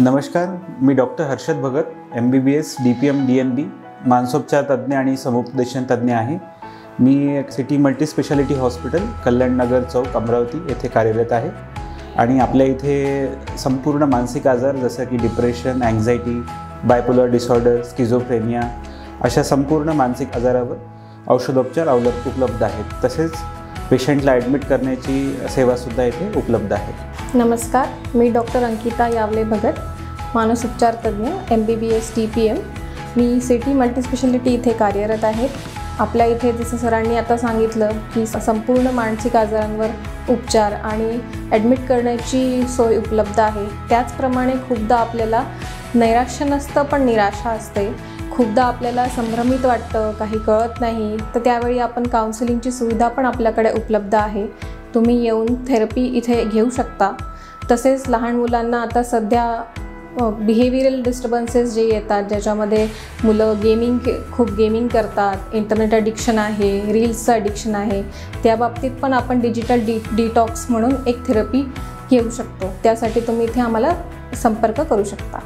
नमस्कार, मी doctor Harshad Bhagat, MBBS DPM DNB मानसोपचार तज्ञ आणि समुपदेशन तज्ञ आहे। मी city multi speciality hospital Kalyan Nagar Chowk Amravati येथे कार्यरत आहे आणि आपल्या इथे संपूर्ण मानसिक आजार जसे की depression, anxiety, bipolar disorder, schizophrenia अशा संपूर्ण मानसिक आजारावर औषधोपचार उपलब्ध आहेत। तसेच पेशंटला ॲडमिट करण्याची सेवासुद्धा इथे उपलब्ध आहे। नमस्कार, मी डॉक्टर अंकिता यावले भगत, मानसोपचार तज्ञ, MBBS DPM। मी सिटी मल्टी स्पेशालिटी इथे कार्यरत आहे। आपल्या इथे जसं सरांनी आता सांगितलं की संपूर्ण मानसिक आजारांवर उपचार आणि ॲडमिट करण्याची सोय उपलब्ध आहे। त्याचप्रमाणे खूपदा आपल्याला नैराश्य नसतं पण निराशा असते। खूपदा आपल्याला संभ्रमित वाटतं, काही कळत नाही, तर त्यावेळी आपण काउन्सिलिंगची सुविधा पण आपल्याकडे उपलब्ध आहे। तुम्ही येऊन थेरपी इथे घेऊ शकता। तसेच लहान मुलांना आता सध्या बिहेवियरल डिस्टर्बन्सेस जे येतात, ज्याच्यामध्ये मुलं खूप गेमिंग करतात, इंटरनेट ॲडिक्शन आहे, रील्सचं ॲडिक्शन आहे, त्या बाबतीत पण आपण डिजिटल डिटॉक्स म्हणून एक थेरपी घेऊ शकतो। त्यासाठी तुम्ही इथे आम्हाला संपर्क करू शकता।